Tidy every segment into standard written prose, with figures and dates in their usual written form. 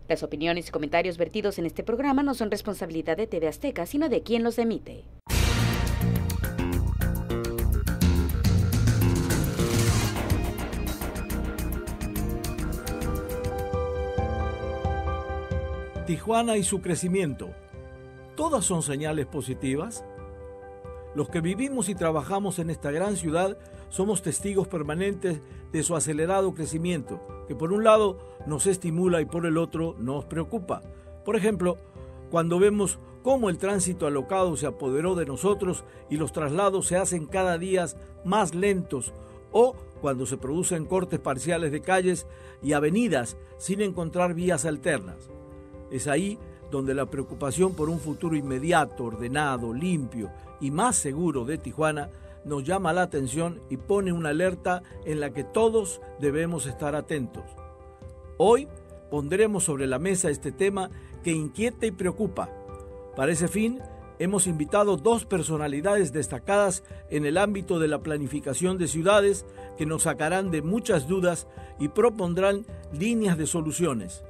Las opiniones y comentarios vertidos en este programa no son responsabilidad de TV Azteca, sino de quien los emite. Tijuana y su crecimiento. ¿Todas son señales positivas? Los que vivimos y trabajamos en esta gran ciudad somos testigos permanentes de su acelerado crecimiento, que por un lado nos estimula y por el otro nos preocupa. Por ejemplo, cuando vemos cómo el tránsito alocado se apoderó de nosotros y los traslados se hacen cada día más lentos, o cuando se producen cortes parciales de calles y avenidas sin encontrar vías alternas. Es ahí donde la preocupación por un futuro inmediato, ordenado, limpio y más seguro de Tijuana nos llama la atención y pone una alerta en la que todos debemos estar atentos. Hoy pondremos sobre la mesa este tema que inquieta y preocupa. Para ese fin, hemos invitado dos personalidades destacadas en el ámbito de la planificación de ciudades que nos sacarán de muchas dudas y propondrán líneas de soluciones,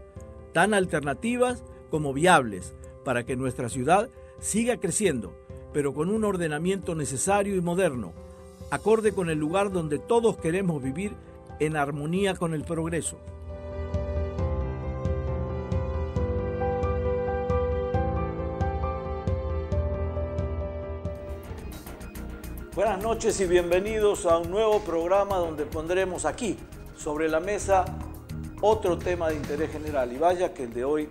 tan alternativas como viables, para que nuestra ciudad siga creciendo, pero con un ordenamiento necesario y moderno, acorde con el lugar donde todos queremos vivir en armonía con el progreso. Buenas noches y bienvenidos a un nuevo programa donde pondremos aquí, sobre la mesa, otro tema de interés general. Y vaya que el de hoy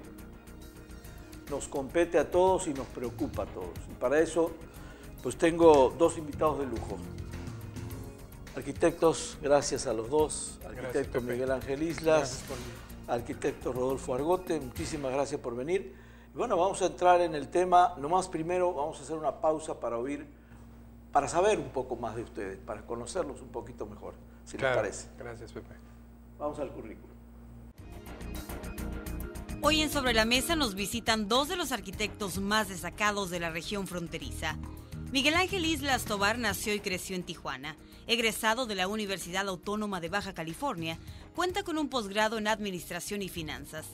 nos compete a todos y nos preocupa a todos. Y para eso, pues tengo dos invitados de lujo. Arquitectos, gracias a los dos. Arquitecto Miguel Ángel Islas, arquitecto Rodolfo Argote, muchísimas gracias por venir. Y bueno, vamos a entrar en el tema. Nomás primero vamos a hacer una pausa para saber un poco más de ustedes, para conocerlos un poquito mejor, si les parece. Gracias, Pepe. Vamos al currículum. Hoy en Sobre la Mesa nos visitan dos de los arquitectos más destacados de la región fronteriza. Miguel Ángel Islas Tobar nació y creció en Tijuana. Egresado de la Universidad Autónoma de Baja California, cuenta con un posgrado en Administración y Finanzas.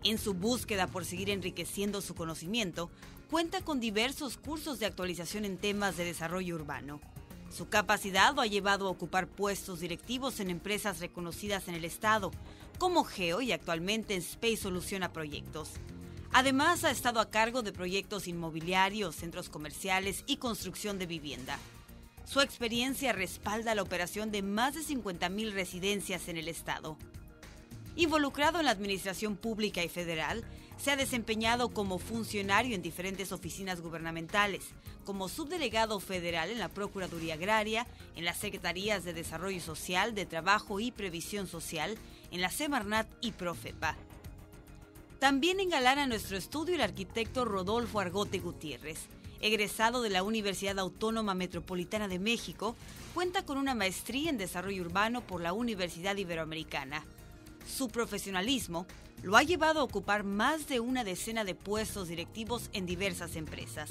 En su búsqueda por seguir enriqueciendo su conocimiento, cuenta con diversos cursos de actualización en temas de desarrollo urbano. Su capacidad lo ha llevado a ocupar puestos directivos en empresas reconocidas en el estado, como Geo y actualmente en Space Soluciona Proyectos. Además, ha estado a cargo de proyectos inmobiliarios, centros comerciales y construcción de vivienda. Su experiencia respalda la operación de más de 50,000 residencias en el estado. Involucrado en la administración pública y federal, se ha desempeñado como funcionario en diferentes oficinas gubernamentales, como subdelegado federal en la Procuraduría Agraria, en las Secretarías de Desarrollo Social, de Trabajo y Previsión Social, en la Semarnat y Profepa. También engalana nuestro estudio el arquitecto Rodolfo Argote Gutiérrez. Egresado de la Universidad Autónoma Metropolitana de México, cuenta con una maestría en Desarrollo Urbano por la Universidad Iberoamericana. Su profesionalismo lo ha llevado a ocupar más de una decena de puestos directivos en diversas empresas.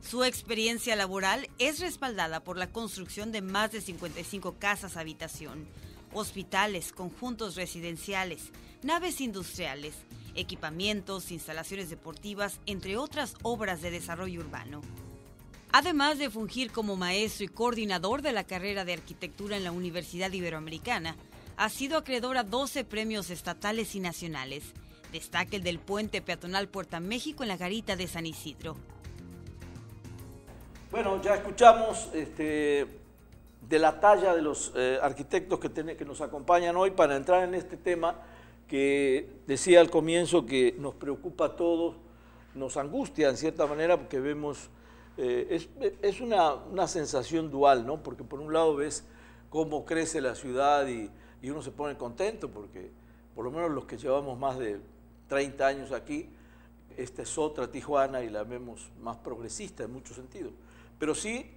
Su experiencia laboral es respaldada por la construcción de más de 55 casas habitación, hospitales, conjuntos residenciales, naves industriales, equipamientos, instalaciones deportivas, entre otras obras de desarrollo urbano. Además de fungir como maestro y coordinador de la carrera de arquitectura en la Universidad Iberoamericana, ha sido acreedor a 12 premios estatales y nacionales. Destaca el del Puente Peatonal Puerta México en la Garita de San Isidro. Bueno, ya escuchamos de la talla de los arquitectos que nos acompañan hoy para entrar en este tema que decía al comienzo que nos preocupa a todos, nos angustia en cierta manera porque vemos, es una sensación dual, ¿no? Porque por un lado ves cómo crece la ciudad y uno se pone contento porque por lo menos los que llevamos más de 30 años aquí, esta es otra Tijuana y la vemos más progresista en muchos sentidos. Pero sí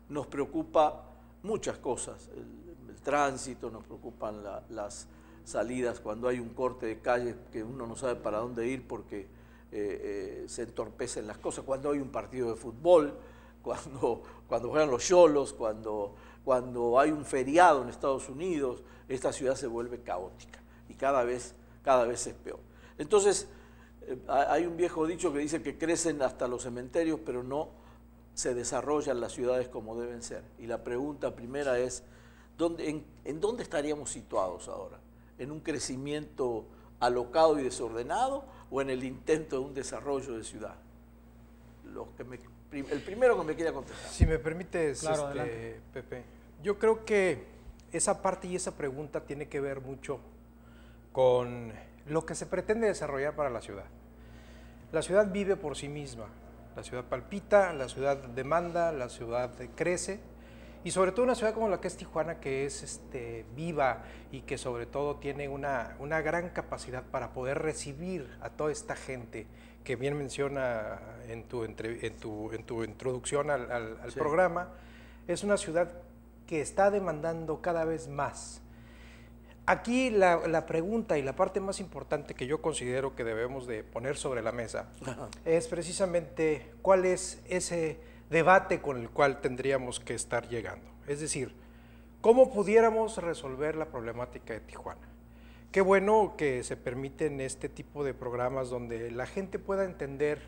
nos preocupa muchas cosas, el tránsito, nos preocupan las salidas cuando hay un corte de calle que uno no sabe para dónde ir porque se entorpecen las cosas, cuando hay un partido de fútbol, cuando juegan los cholos, cuando hay un feriado en Estados Unidos, esta ciudad se vuelve caótica y cada vez es peor. Entonces, Hay un viejo dicho que dice que crecen hasta los cementerios, pero no se desarrollan las ciudades como deben ser. Y la pregunta primera es, ¿en dónde estaríamos situados ahora? ¿En un crecimiento alocado y desordenado o en el intento de un desarrollo de ciudad? El primero que me quiera contestar. Si me permites, claro, Pepe, yo creo que esa parte y esa pregunta tiene que ver mucho con lo que se pretende desarrollar para la ciudad. La ciudad vive por sí misma, la ciudad palpita, la ciudad demanda, la ciudad crece, y sobre todo una ciudad como la que es Tijuana, que es viva y que sobre todo tiene una gran capacidad para poder recibir a toda esta gente que bien menciona en tu introducción al Sí. programa. Es una ciudad que está demandando cada vez más. Aquí la pregunta y la parte más importante que yo considero que debemos de poner sobre la mesa es precisamente cuál es ese debate con el cual tendríamos que estar llegando. Es decir, ¿cómo pudiéramos resolver la problemática de Tijuana? Qué bueno que se permiten este tipo de programas donde la gente pueda entender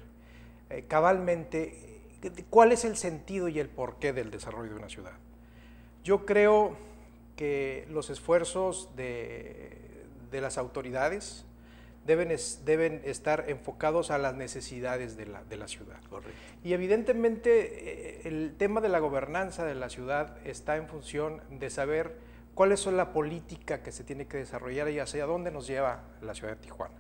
cabalmente cuál es el sentido y el porqué del desarrollo de una ciudad. Yo creo que los esfuerzos de las autoridades deben estar enfocados a las necesidades de la ciudad. Correcto. Y evidentemente el tema de la gobernanza de la ciudad está en función de saber cuál es la política que se tiene que desarrollar y hacia dónde nos lleva la ciudad de Tijuana.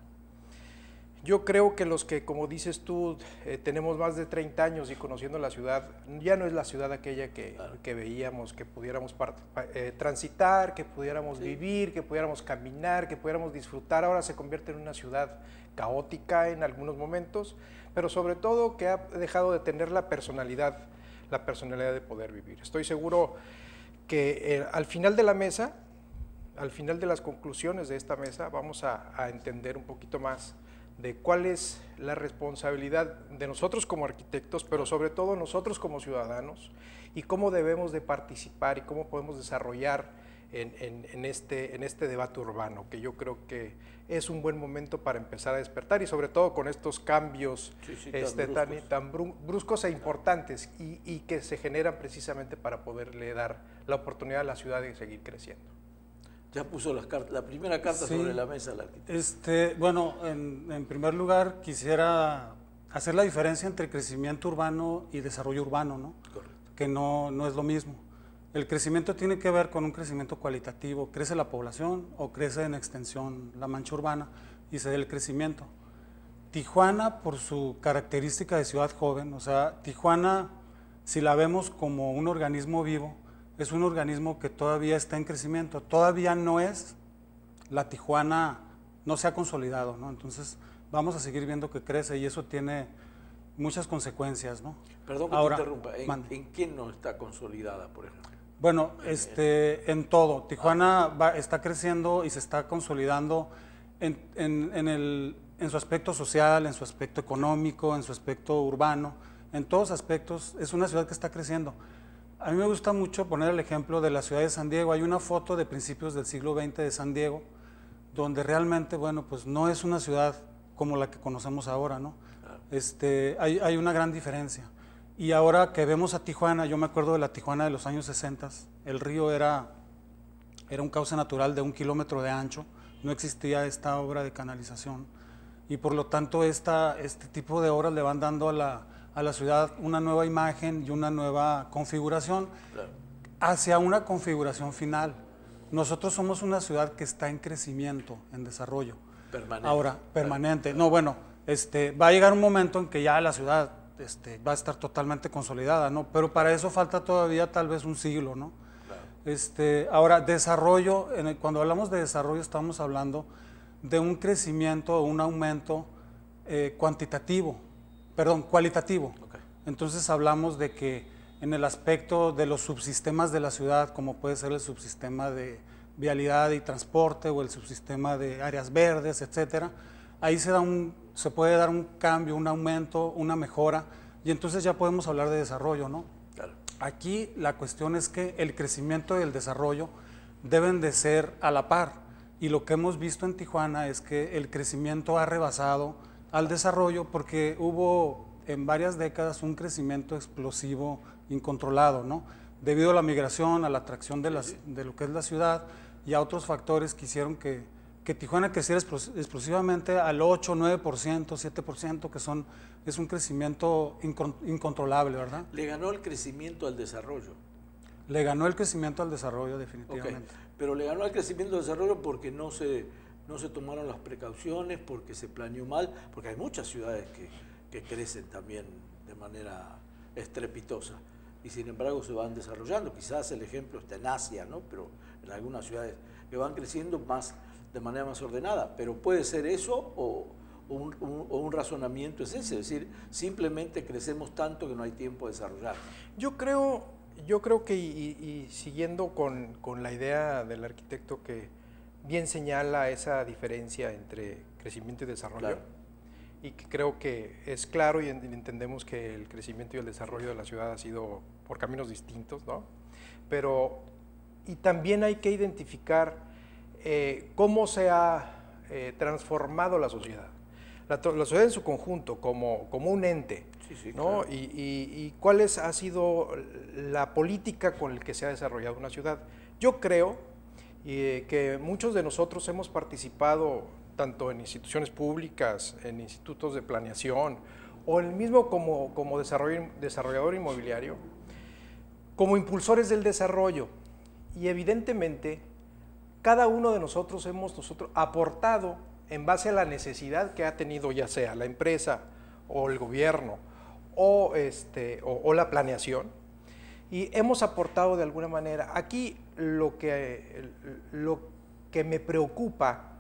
Yo creo que los que, como dices tú, tenemos más de 30 años y conociendo la ciudad, ya no es la ciudad aquella que veíamos, que pudiéramos transitar, que pudiéramos vivir, que pudiéramos caminar, que pudiéramos disfrutar. Ahora se convierte en una ciudad caótica en algunos momentos, pero sobre todo que ha dejado de tener la personalidad de poder vivir. Estoy seguro que al final de la mesa, al final de las conclusiones de esta mesa, vamos a entender un poquito más de cuál es la responsabilidad de nosotros como arquitectos, pero sobre todo nosotros como ciudadanos, y cómo debemos de participar y cómo podemos desarrollar en este debate urbano, que yo creo que es un buen momento para empezar a despertar, y sobre todo con estos cambios tan bruscos e importantes y que se generan precisamente para poderle dar la oportunidad a la ciudad de seguir creciendo. Ya puso la primera carta sobre la mesa el arquitecto. Bueno, en primer lugar quisiera hacer la diferencia entre crecimiento urbano y desarrollo urbano, ¿no? Correcto. Que no es lo mismo. El crecimiento tiene que ver con un crecimiento cualitativo, crece la población o crece en extensión la mancha urbana y se da el crecimiento. Tijuana, por su característica de ciudad joven, o sea, Tijuana, si la vemos como un organismo vivo, es un organismo que todavía está en crecimiento, todavía no es, la Tijuana no se ha consolidado, ¿no? Entonces vamos a seguir viendo que crece y eso tiene muchas consecuencias, ¿no? Perdón que Ahora, te interrumpa, ¿en qué no está consolidada, por ejemplo? Bueno, en todo, Tijuana está creciendo y se está consolidando en su aspecto social, en su aspecto económico, en su aspecto urbano, en todos aspectos, es una ciudad que está creciendo. A mí me gusta mucho poner el ejemplo de la ciudad de San Diego. Hay una foto de principios del siglo XX de San Diego, donde realmente, bueno, pues no es una ciudad como la que conocemos ahora, ¿no? Hay una gran diferencia. Y ahora que vemos a Tijuana, yo me acuerdo de la Tijuana de los años 60, el río era un cauce natural de 1 kilómetro de ancho, no existía esta obra de canalización, y por lo tanto este tipo de obras le van dando a la ciudad una nueva imagen y una nueva configuración, claro, hacia una configuración final. Nosotros somos una ciudad que está en crecimiento, en desarrollo. Permanente. Ahora, permanente. No, bueno, va a llegar un momento en que ya la ciudad va a estar totalmente consolidada, ¿no? Pero para eso falta todavía tal vez un siglo, ¿no? Claro. Ahora, desarrollo, cuando hablamos de desarrollo estamos hablando de un crecimiento, un aumento cualitativo. Okay. Entonces hablamos de que en el aspecto de los subsistemas de la ciudad, como puede ser el subsistema de vialidad y transporte o el subsistema de áreas verdes, etcétera, ahí se puede dar un cambio, un aumento, una mejora, y entonces ya podemos hablar de desarrollo, ¿no? Claro. Aquí la cuestión es que el crecimiento y el desarrollo deben de ser a la par, y lo que hemos visto en Tijuana es que el crecimiento ha rebasado al desarrollo porque hubo en varias décadas un crecimiento explosivo incontrolado, ¿no? Debido a la migración, a la atracción de lo que es la ciudad y a otros factores que hicieron que Tijuana creciera explosivamente al 8, 9%, 7%, que es un crecimiento incontrolable, ¿verdad? Le ganó el crecimiento al desarrollo. Le ganó el crecimiento al desarrollo, definitivamente. Okay. Pero le ganó el crecimiento al desarrollo porque no se tomaron las precauciones, porque se planeó mal, porque hay muchas ciudades que crecen también de manera estrepitosa y sin embargo se van desarrollando. Quizás el ejemplo está en Asia, ¿no? Pero en algunas ciudades que van creciendo de manera más ordenada. Pero puede ser eso o un razonamiento es ese, es decir, simplemente crecemos tanto que no hay tiempo de desarrollar. Yo creo que, y siguiendo con la idea del arquitecto que bien señala esa diferencia entre crecimiento y desarrollo, claro, y que creo que es claro y entendemos que el crecimiento y el desarrollo de la ciudad ha sido por caminos distintos, ¿no? Pero, y también hay que identificar cómo se ha transformado la sociedad. La sociedad en su conjunto, como un ente, sí, ¿no? Claro. Y cuál ha sido la política con la que se ha desarrollado una ciudad. Yo creo que muchos de nosotros hemos participado tanto en instituciones públicas, en institutos de planeación, o el mismo como desarrollador inmobiliario, como impulsores del desarrollo. Y evidentemente, cada uno de nosotros hemos aportado en base a la necesidad que ha tenido ya sea la empresa o el gobierno o la planeación, y hemos aportado de alguna manera. Aquí lo que me preocupa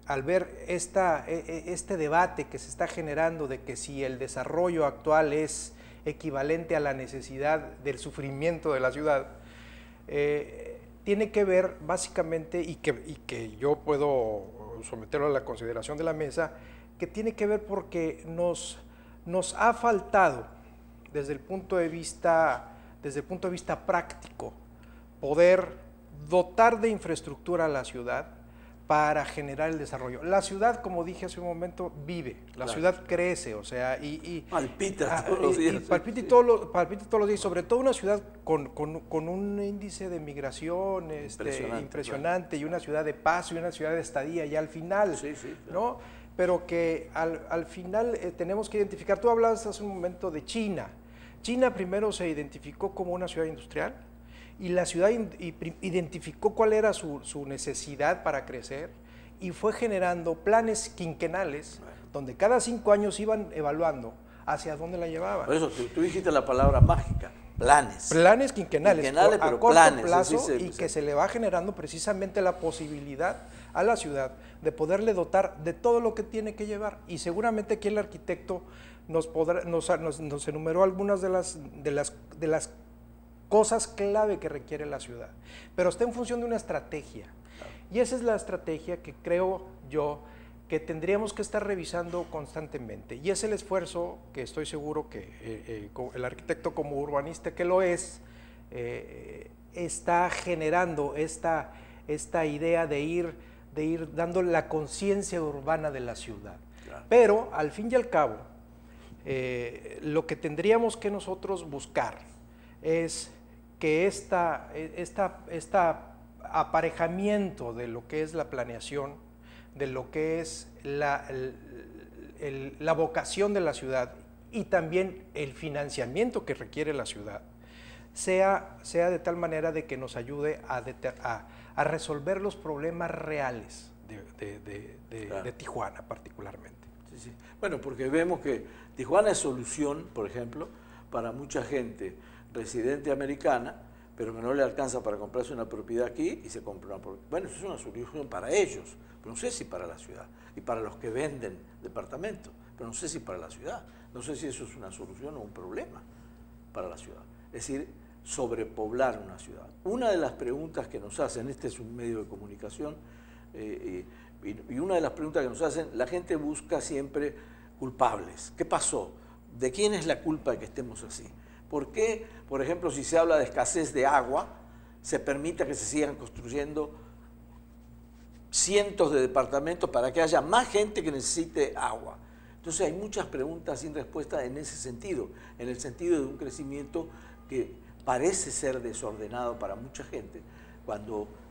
al ver este debate que se está generando de que si el desarrollo actual es equivalente a la necesidad del sufrimiento de la ciudad, tiene que ver básicamente, y que yo puedo someterlo a la consideración de la mesa, que tiene que ver porque nos ha faltado desde el punto de vista práctico poder dotar de infraestructura a la ciudad para generar el desarrollo. La ciudad, como dije hace un momento, vive, la ciudad crece, o sea, palpita todos los días. Palpita todos los días, sobre todo una ciudad con un índice de migración impresionante, claro, y una ciudad de paso y una ciudad de estadía, y al final, sí, claro, ¿no? Pero que al final tenemos que identificar, tú hablabas hace un momento de China. China primero se identificó como una ciudad industrial, y la ciudad identificó cuál era su necesidad para crecer y fue generando planes quinquenales, donde cada 5 años iban evaluando hacia dónde la llevaban. Por eso tú dijiste la palabra mágica, planes. Planes quinquenales a corto plazo, sí, que se le va generando precisamente la posibilidad a la ciudad de poderle dotar de todo lo que tiene que llevar. Y seguramente aquí el arquitecto nos enumeró algunas de las cosas clave que requiere la ciudad, pero está en función de una estrategia, y esa es la estrategia que creo yo que tendríamos que estar revisando constantemente, y es el esfuerzo que estoy seguro que el arquitecto como urbanista que lo es, está generando esta idea de ir dando la conciencia urbana de la ciudad. Claro. Pero al fin y al cabo, lo que tendríamos que nosotros buscar es que este aparejamiento de lo que es la planeación, de lo que es la vocación de la ciudad y también el financiamiento que requiere la ciudad, sea de tal manera de que nos ayude a resolver los problemas reales claro, de Tijuana particularmente. Sí. Bueno, porque vemos que Tijuana es solución, por ejemplo, para mucha gente residente americana, pero que no le alcanza para comprarse una propiedad aquí y se compra una propiedad. Bueno, eso es una solución para ellos, pero no sé si para la ciudad, y para los que venden departamentos, pero no sé si para la ciudad, no sé si eso es una solución o un problema para la ciudad. Es decir, sobrepoblar una ciudad. Una de las preguntas que nos hacen, este es un medio de comunicación, y una de las preguntas que nos hacen, la gente busca siempre culpables. ¿Qué pasó? ¿De quién es la culpa de que estemos así? ¿Por qué, por ejemplo, si se habla de escasez de agua, se permite que se sigan construyendo cientos de departamentos para que haya más gente que necesite agua? Entonces hay muchas preguntas sin respuesta en ese sentido, en el sentido de un crecimiento que parece ser desordenado para mucha gente,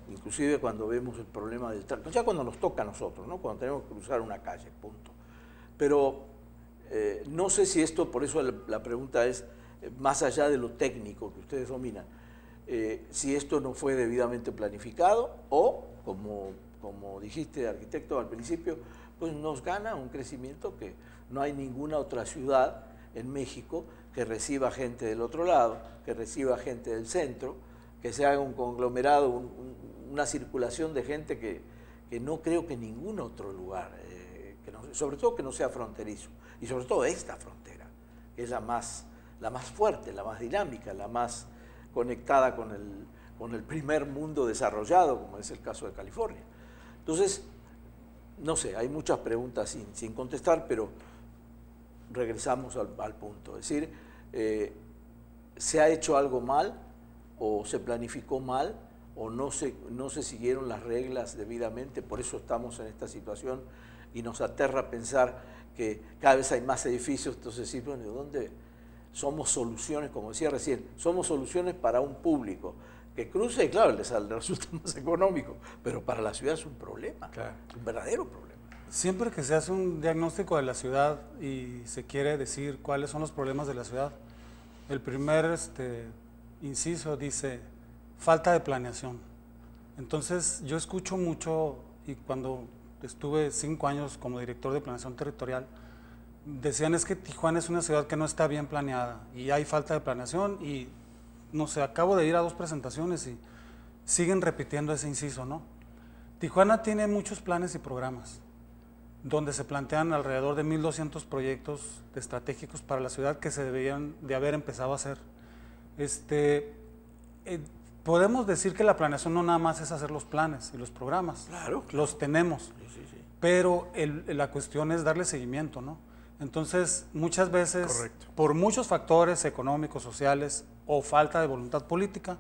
inclusive cuando vemos el problema del tráfico, ya cuando nos toca a nosotros, ¿no? Cuando tenemos que cruzar una calle, punto. Pero no sé si esto, por eso la pregunta es, más allá de lo técnico que ustedes dominan, si esto no fue debidamente planificado o, como dijiste, arquitecto, al principio, pues nos gana un crecimiento que no hay ninguna otra ciudad en México que reciba gente del otro lado, que reciba gente del centro, que se haga un conglomerado, una circulación de gente que no creo que en ningún otro lugar, sobre todo que no sea fronterizo, y sobre todo esta frontera, que es la más fuerte, la más dinámica, la más conectada con el primer mundo desarrollado, como es el caso de California. Entonces, no sé, hay muchas preguntas sin contestar, pero regresamos al punto. Es decir, ¿se ha hecho algo mal o se planificó mal o no se siguieron las reglas debidamente? Por eso estamos en esta situación y nos aterra pensar que cada vez hay más edificios. Entonces, sí, bueno, ¿dónde somos soluciones? Como decía recién, somos soluciones para un público que cruza y claro, les resulta más económico, pero para la ciudad es un problema, claro, un verdadero problema. Siempre que se hace un diagnóstico de la ciudad y se quiere decir cuáles son los problemas de la ciudad, el primer inciso dice falta de planeación. Entonces yo escucho mucho, y cuando estuve 5 años como director de planeación territorial, decían es que Tijuana es una ciudad que no está bien planeada y hay falta de planeación, y no sé, acabo de ir a 2 presentaciones y siguen repitiendo ese inciso, ¿no? Tijuana tiene muchos planes y programas donde se plantean alrededor de 1,200 proyectos estratégicos para la ciudad que se deberían de haber empezado a hacer. Podemos decir que la planeación no nada más es hacer los planes y los programas, claro. Los tenemos, sí. Pero la cuestión es darle seguimiento, ¿no? Entonces, muchas veces, correcto, por muchos factores económicos, sociales o falta de voluntad política,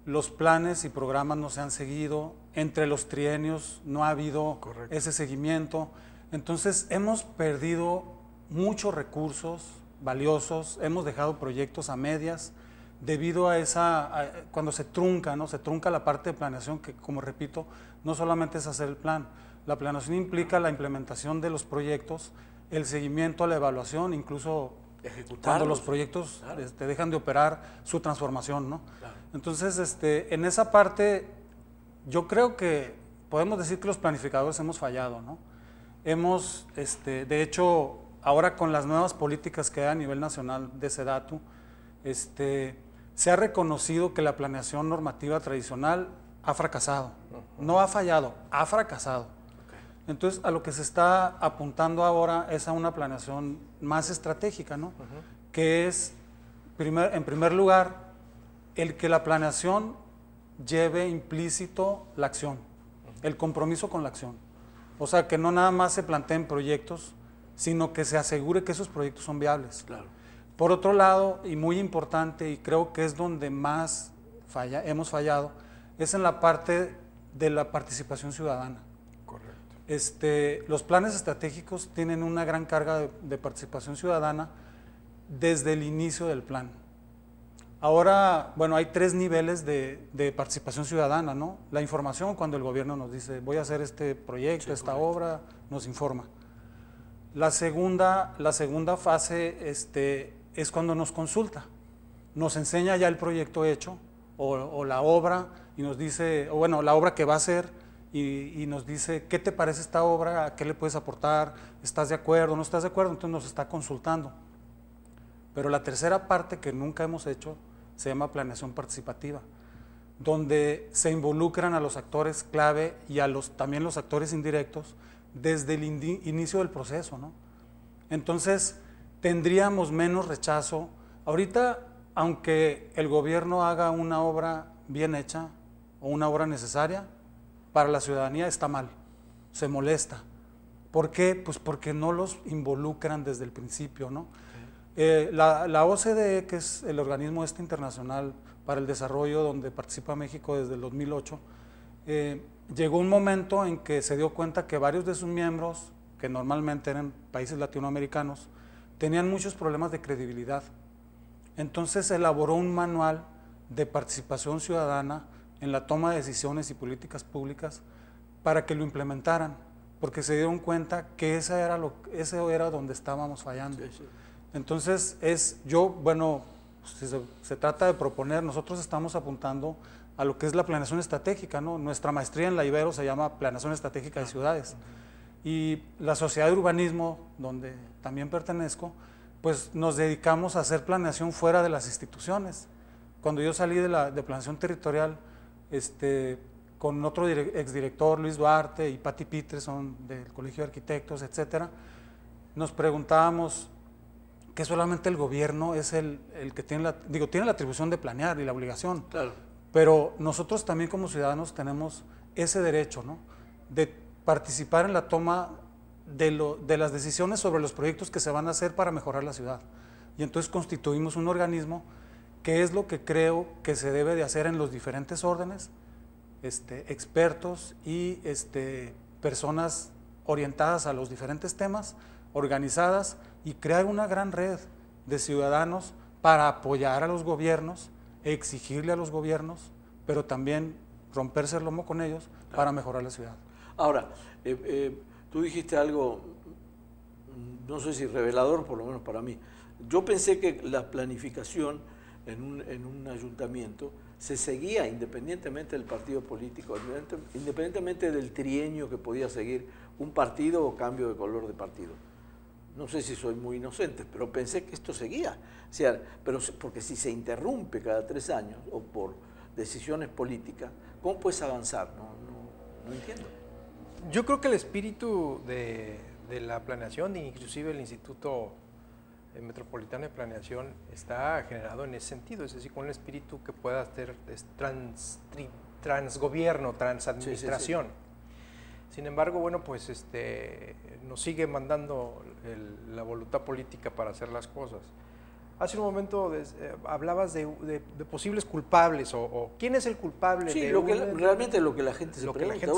los planes y programas no se han seguido, entre los trienios no ha habido, correcto, ese seguimiento. Entonces, hemos perdido muchos recursos valiosos, hemos dejado proyectos a medias, debido a cuando se trunca, ¿no? Se trunca la parte de planeación, que, como repito, no solamente es hacer el plan. La planeación implica la implementación de los proyectos, el seguimiento a la evaluación, incluso cuando los proyectos, claro, dejan de operar, su transformación, ¿no? Claro. Entonces, en esa parte, yo creo que podemos decir que los planificadores hemos fallado, ¿no? De hecho, ahora con las nuevas políticas que hay a nivel nacional de SEDATU, se ha reconocido que la planeación normativa tradicional ha fracasado. No ha fallado, ha fracasado. Entonces, a lo que se está apuntando ahora es a una planeación más estratégica, ¿no? Que es, en primer lugar, el que la planeación lleve implícito la acción, el compromiso con la acción. O sea, que no nada más se planteen proyectos, sino que se asegure que esos proyectos son viables. Claro. Por otro lado, y muy importante, y creo que es donde más hemos fallado, es en la parte de la participación ciudadana. Correcto. Los planes estratégicos tienen una gran carga de participación ciudadana desde el inicio del plan. Ahora, bueno, hay 3 niveles de participación ciudadana, ¿no? La información, cuando el gobierno nos dice, voy a hacer este proyecto, sí, esta obra, nos informa. La segunda fase es cuando nos consulta, nos enseña ya el proyecto hecho o la obra, y nos dice, o bueno, la obra que va a hacer, y nos dice, ¿qué te parece esta obra? ¿A qué le puedes aportar? ¿Estás de acuerdo? ¿No estás de acuerdo? Entonces nos está consultando. Pero la tercera parte que nunca hemos hecho se llama planeación participativa, donde se involucran a los actores clave y también los actores indirectos desde el inicio del proceso, ¿no? Entonces, tendríamos menos rechazo. Ahorita, aunque el gobierno haga una obra bien hecha o una obra necesaria, para la ciudadanía está mal, se molesta. ¿Por qué? Pues porque no los involucran desde el principio, ¿no? La OCDE, que es el organismo internacional para el desarrollo donde participa México desde el 2008, llegó un momento en que se dio cuenta que varios de sus miembros que normalmente eran países latinoamericanos, tenían muchos problemas de credibilidad. Entonces se elaboró un manual de participación ciudadana en la toma de decisiones y políticas públicas para que lo implementaran, porque se dieron cuenta que ese era donde estábamos fallando. Sí, sí. Entonces, si se trata de proponer, nosotros estamos apuntando a lo que es la planeación estratégica, ¿no? Nuestra maestría en la Ibero se llama Planeación Estratégica de Ciudades. Y la Sociedad de Urbanismo, donde también pertenezco, pues nos dedicamos a hacer planeación fuera de las instituciones. Cuando yo salí de planeación territorial, con otro exdirector, Luis Duarte, y Patti Peterson del Colegio de Arquitectos, etcétera, nos preguntábamos que solamente el gobierno es el que tiene la atribución de planear y la obligación. Claro. Pero nosotros también como ciudadanos tenemos ese derecho, ¿no? De participar en la toma de las decisiones sobre los proyectos que se van a hacer para mejorar la ciudad. Y entonces constituimos un organismo que es lo que creo que se debe de hacer en los diferentes órdenes, expertos y personas orientadas a los diferentes temas, organizadas, y crear una gran red de ciudadanos para apoyar a los gobiernos, exigirle a los gobiernos, pero también romperse el lomo con ellos para mejorar la ciudad. Ahora, tú dijiste algo, no sé si revelador, por lo menos para mí. Yo pensé que la planificación en un ayuntamiento se seguía independientemente del partido político, independientemente del trienio que podía seguir un partido o cambio de color de partido. No sé si soy muy inocente, pero pensé que esto seguía. O sea, porque si se interrumpe cada 3 años o por decisiones políticas, ¿cómo puedes avanzar? No entiendo. Yo creo que el espíritu de la planeación, inclusive el Instituto Metropolitano de Planeación, está generado en ese sentido, es decir, con un espíritu que pueda hacer transgobierno, transadministración. Sí, sí, sí. Sin embargo, bueno, pues nos sigue mandando la voluntad política para hacer las cosas. Hace un momento hablabas de posibles culpables o quién es el culpable. Sí, realmente lo que la gente se pregunta.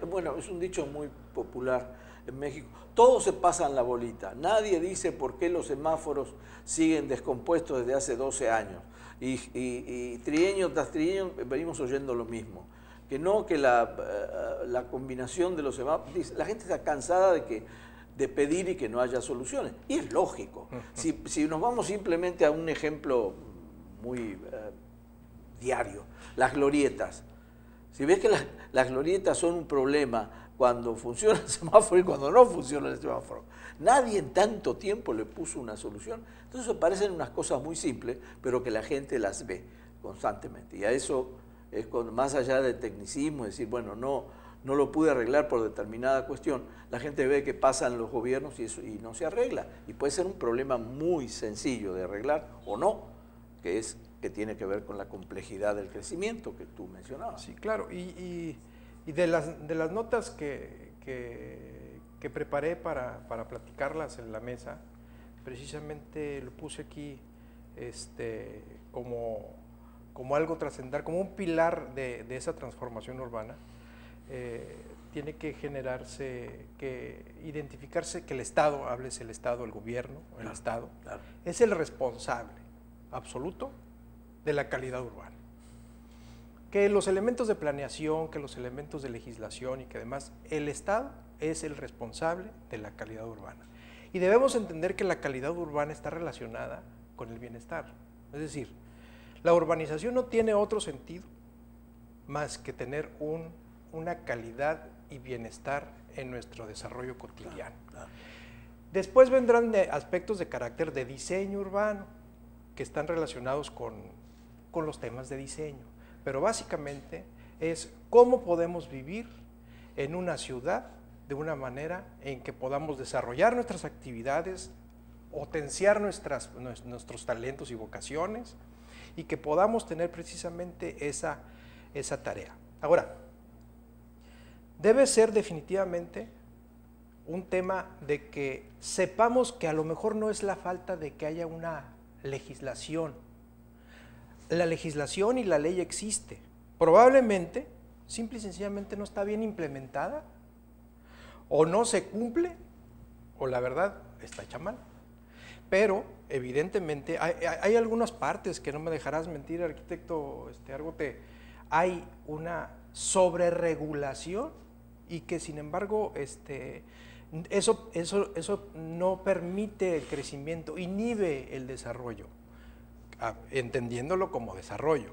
Bueno, es un dicho muy popular en México. Todos se pasan la bolita. Nadie dice por qué los semáforos siguen descompuestos desde hace 12 años. Y trienio tras trienio venimos oyendo lo mismo. Que la combinación de los semáforos, la gente está cansada de pedir y que no haya soluciones. Y es lógico. Si nos vamos simplemente a un ejemplo muy diario, las glorietas. Si ves que las glorietas son un problema cuando funciona el semáforo y cuando no funciona el semáforo, nadie en tanto tiempo le puso una solución. Entonces parecen unas cosas muy simples, pero que la gente las ve constantemente. Y a eso es más allá del tecnicismo, es decir, bueno, no lo pude arreglar por determinada cuestión, la gente ve que pasan los gobiernos y no se arregla. Y puede ser un problema muy sencillo de arreglar o no, que tiene que ver con la complejidad del crecimiento que tú mencionabas. Sí, claro. Y de las notas que preparé para platicarlas en la mesa, precisamente lo puse aquí como algo trascendental, como un pilar de esa transformación urbana. Tiene que identificarse que el Estado, háblese el Estado, el gobierno, el Estado, es el responsable absoluto de la calidad urbana. Que los elementos de planeación, que los elementos de legislación y que además el Estado es el responsable de la calidad urbana. Y debemos entender que la calidad urbana está relacionada con el bienestar. Es decir, la urbanización no tiene otro sentido más que tener una calidad y bienestar en nuestro desarrollo cotidiano. Después vendrán aspectos de carácter de diseño urbano que están relacionados con los temas de diseño, pero básicamente es cómo podemos vivir en una ciudad de una manera en que podamos desarrollar nuestras actividades, potenciar nuestros talentos y vocaciones y que podamos tener precisamente esa tarea. Ahora, debe ser definitivamente un tema de que sepamos que a lo mejor no es la falta de que haya una legislación. La legislación y la ley existe. Probablemente, simple y sencillamente no está bien implementada O no se cumple, o la verdad está hecha mal. Pero, evidentemente, hay algunas partes que no me dejarás mentir, arquitecto Argote, hay una sobreregulación y que, sin embargo, eso no permite el crecimiento, inhibe el desarrollo, entendiéndolo como desarrollo.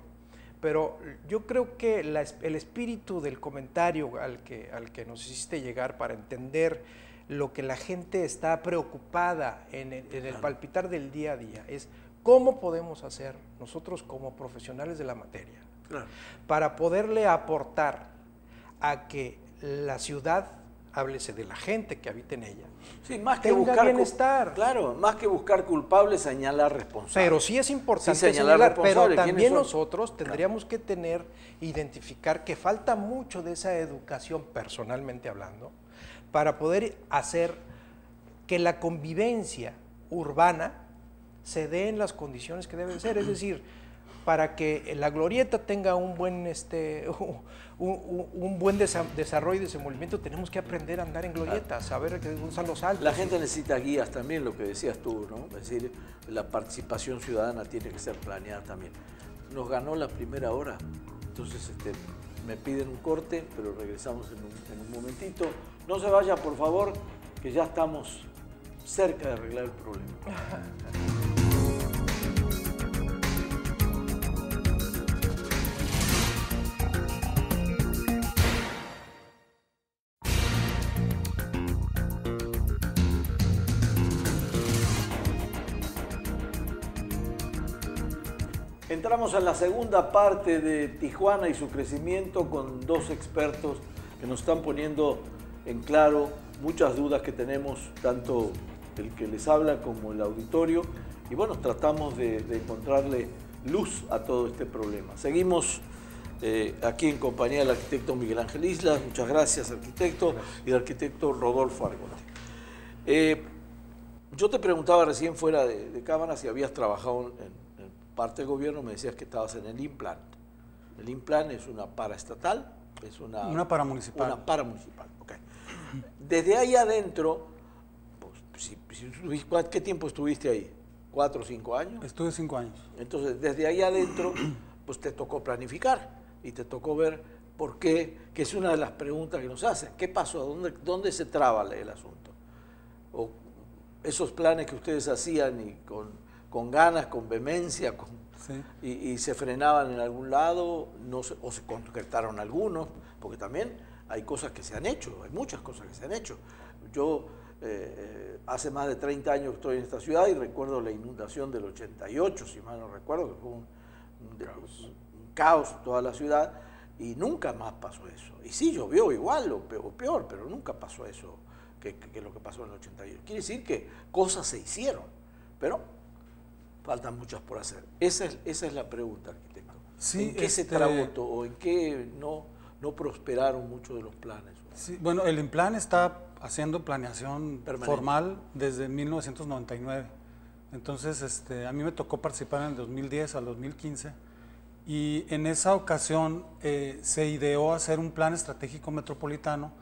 Pero yo creo que el espíritu del comentario al que nos hiciste llegar para entender lo que la gente está preocupada en el palpitar del día a día es cómo podemos hacer nosotros como profesionales de la materia para poderle aportar a que la ciudad, háblese de la gente que habita en ella, sí, más que tenga buscar bienestar. Claro, más que buscar culpables, señalar responsables. Pero sí es importante Sí, señalar, pero responsables, también ¿quiénes son? nosotros tendríamos que identificar que falta mucho de esa educación, personalmente hablando, para poder hacer que la convivencia urbana se dé en las condiciones que deben ser, es decir, para que la glorieta tenga un buen desarrollo y desenvolvimiento, tenemos que aprender a andar en glorietas, saber dónde están los altos. La gente necesita guías también, lo que decías tú, ¿no? Es decir, la participación ciudadana tiene que ser planeada también. Nos ganó la primera hora, entonces me piden un corte, pero regresamos en un momentito. No se vaya, por favor, que ya estamos cerca de arreglar el problema. Entramos a la segunda parte de Tijuana y su crecimiento con dos expertos que nos están poniendo en claro muchas dudas que tenemos, tanto el que les habla como el auditorio, y bueno, tratamos de encontrarle luz a todo este problema. Seguimos aquí en compañía del arquitecto Miguel Ángel Islas, muchas gracias, arquitecto, y del arquitecto Rodolfo Argote. Yo te preguntaba recién fuera de cámara si habías trabajado en parte del gobierno, me decías que estabas en el INPLAN. El INPLAN es una paraestatal, es una paramunicipal. Una paramunicipal, ok. Desde ahí adentro, pues, ¿qué tiempo estuviste ahí? ¿4 o 5 años? Estuve 5 años. Entonces, desde ahí adentro, pues te tocó planificar y te tocó ver por qué, que es una de las preguntas que nos hacen. ¿Qué pasó? ¿Dónde se traba el asunto? O esos planes que ustedes hacían y con ganas, con vehemencia, sí, y se frenaban en algún lado, o se concretaron algunos, porque también hay cosas que se han hecho, hay muchas cosas que se han hecho. Yo hace más de 30 años que estoy en esta ciudad y recuerdo la inundación del 88, si mal no recuerdo, que fue un caos en toda la ciudad, y nunca más pasó eso. Y sí llovió igual o peor, pero nunca pasó eso que lo que pasó en el 88. Quiere decir que cosas se hicieron, pero faltan muchas por hacer. Esa es la pregunta, arquitecto. Sí, ¿en qué se trabó todo, o en qué no prosperaron muchos de los planes? Sí, bueno, el INPLAN está haciendo planeación Permanente. formal desde 1999. Entonces, a mí me tocó participar en el 2010 al 2015 y en esa ocasión se ideó hacer un plan estratégico metropolitano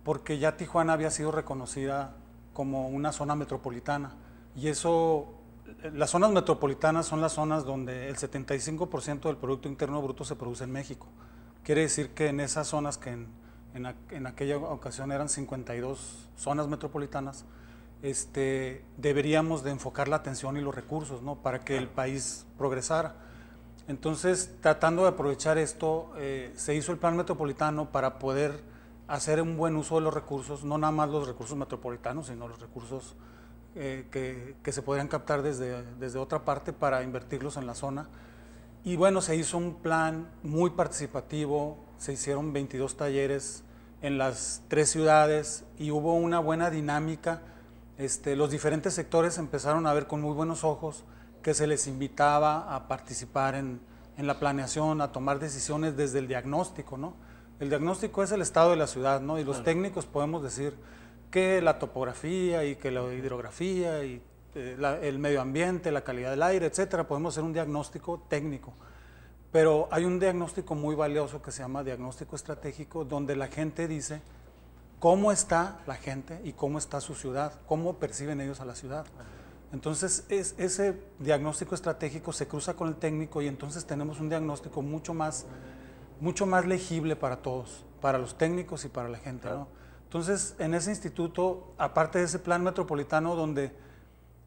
porque ya Tijuana había sido reconocida como una zona metropolitana y eso, las zonas metropolitanas son las zonas donde el 75% del Producto Interno Bruto se produce en México. Quiere decir que en esas zonas que en aquella ocasión eran 52 zonas metropolitanas, deberíamos de enfocar la atención y los recursos, ¿no?, para que el país progresara. Entonces, tratando de aprovechar esto, se hizo el plan metropolitano para poder hacer un buen uso de los recursos, no nada más los recursos metropolitanos, sino los recursos que se podrían captar desde otra parte para invertirlos en la zona. Y bueno, se hizo un plan muy participativo, se hicieron 22 talleres en las 3 ciudades y hubo una buena dinámica. Los diferentes sectores empezaron a ver con muy buenos ojos que se les invitaba a participar en la planeación, a tomar decisiones desde el diagnóstico, ¿no? El diagnóstico es el estado de la ciudad, ¿no? Y los técnicos podemos decir que la topografía y que la hidrografía y el medio ambiente, la calidad del aire, etcétera, podemos hacer un diagnóstico técnico. Pero hay un diagnóstico muy valioso que se llama diagnóstico estratégico, donde la gente dice cómo está la gente y cómo está su ciudad, cómo perciben ellos a la ciudad. Entonces, ese diagnóstico estratégico se cruza con el técnico y entonces tenemos un diagnóstico mucho más legible para todos, para los técnicos y para la gente, ¿no? Entonces, en ese instituto, aparte de ese plan metropolitano donde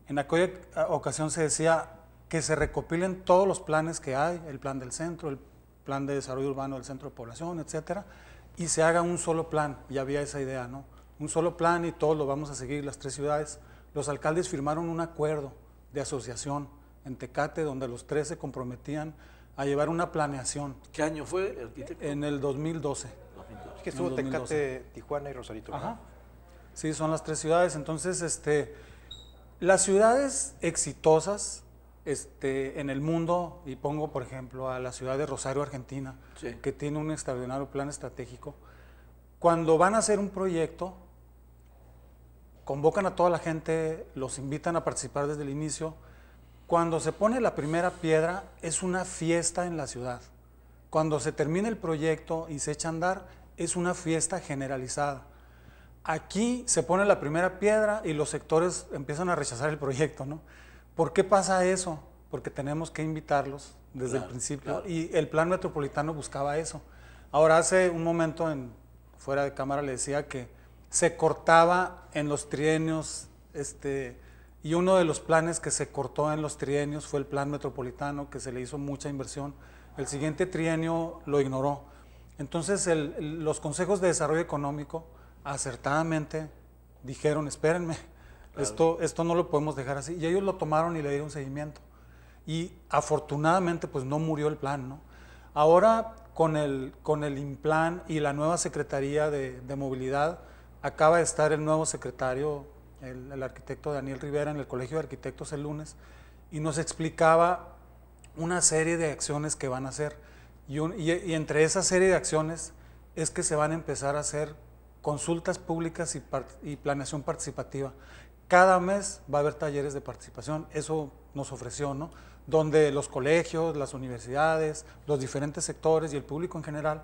en aquella ocasión se decía que se recopilen todos los planes que hay, el plan del centro, el plan de desarrollo urbano del centro de población, etcétera, y se haga un solo plan, ya había esa idea, ¿no? Un solo plan y todos lo vamos a seguir, las 3 ciudades. Los alcaldes firmaron un acuerdo de asociación en Tecate donde los 3 se comprometían a llevar una planeación. ¿Qué año fue, arquitecto? En el 2012. Es que estuvo Tecate, Tijuana y Rosarito, ¿no? Ajá. Sí, son las 3 ciudades. Entonces, las ciudades exitosas en el mundo, y pongo por ejemplo a la ciudad de Rosario, Argentina, sí, que tiene un extraordinario plan estratégico, cuando van a hacer un proyecto, convocan a toda la gente, los invitan a participar desde el inicio. Cuando se pone la primera piedra, es una fiesta en la ciudad. Cuando se termina el proyecto y se echa a andar, es una fiesta generalizada. Aquí se pone la primera piedra y los sectores empiezan a rechazar el proyecto, ¿no? ¿Por qué pasa eso? Porque tenemos que invitarlos desde el principio, y el plan metropolitano buscaba eso. Ahora, hace un momento fuera de cámara le decía que se cortaba en los trienios, y uno de los planes que se cortó en los trienios fue el plan metropolitano, que se le hizo mucha inversión. El siguiente trienio lo ignoró. Entonces, los consejos de desarrollo económico acertadamente dijeron, espérenme, claro, esto no lo podemos dejar así. Y ellos lo tomaron y le dieron seguimiento. Y afortunadamente, pues no murió el plan, ¿no? Ahora, con el INPLAN y la nueva Secretaría de Movilidad, acaba de estar el nuevo secretario, el arquitecto Daniel Rivera, en el Colegio de Arquitectos el lunes, y nos explicaba una serie de acciones que van a hacer. Y entre esa serie de acciones es que se van a empezar a hacer consultas públicas y planeación participativa. Cada mes va a haber talleres de participación, eso nos ofreció, ¿no? Donde los colegios, las universidades, los diferentes sectores y el público en general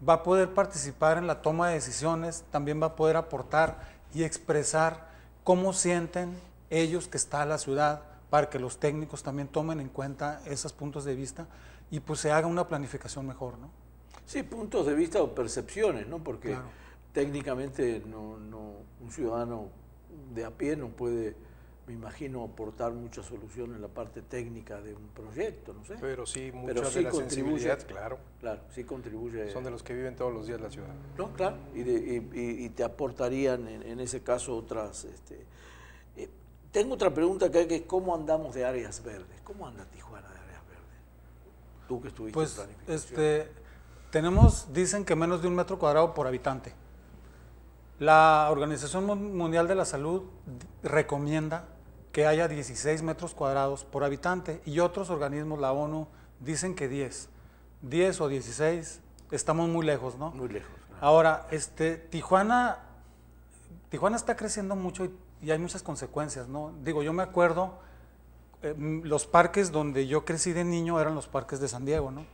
va a poder participar en la toma de decisiones, también va a poder aportar y expresar cómo sienten ellos que está la ciudad, para que los técnicos también tomen en cuenta esos puntos de vista y pues se haga una planificación mejor, ¿no? Sí, puntos de vista o percepciones, ¿no? Porque claro, técnicamente un ciudadano de a pie no puede, me imagino, aportar mucha solución en la parte técnica de un proyecto, no sé. Pero sí, mucha Pero sí de la contribuye, sensibilidad, claro. Claro, sí contribuye. Son de los que viven todos los días la ciudad. No, claro, y te aportarían en ese caso otras... tengo otra pregunta que es ¿cómo andamos de áreas verdes? ¿Cómo anda Tijuana de áreas verdes? Tú que estuviste pues, en planificación. dicen que menos de 1 metro cuadrado por habitante. La Organización Mundial de la Salud recomienda que haya 16 metros cuadrados por habitante y otros organismos, la ONU, dicen que 10 o 16, estamos muy lejos, ¿no? Muy lejos. Claro. Ahora, Tijuana está creciendo mucho y hay muchas consecuencias, ¿no? Digo, yo me acuerdo, los parques donde yo crecí de niño eran los parques de San Diego, ¿no?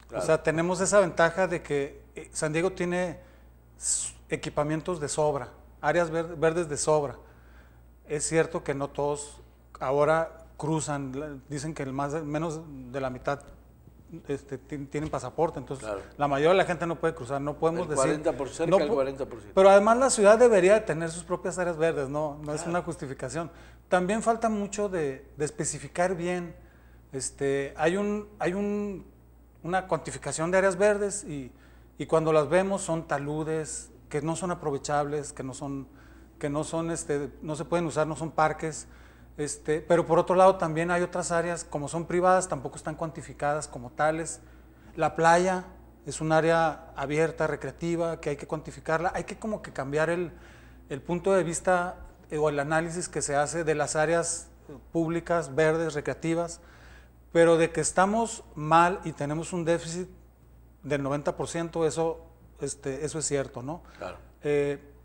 Claro. O sea, tenemos esa ventaja de que San Diego tiene equipamientos de sobra, áreas verdes de sobra. Es cierto que no todos ahora cruzan, dicen que menos de la mitad tienen pasaporte, entonces claro, la mayoría de la gente no puede cruzar, no podemos decir... 40%, cerca del 40%. Pero además la ciudad debería de tener sus propias áreas verdes, no claro, es una justificación. También falta mucho de especificar bien, hay una cuantificación de áreas verdes y cuando las vemos son taludes que no son aprovechables, que no se pueden usar, no son parques. Pero por otro lado también hay otras áreas, como son privadas, tampoco están cuantificadas como tales. La playa es un área abierta, recreativa, que hay que cuantificarla. Hay que como que cambiar el punto de vista o el análisis que se hace de las áreas públicas, verdes, recreativas, pero de que estamos mal y tenemos un déficit del 90%, eso es cierto, ¿no? Claro.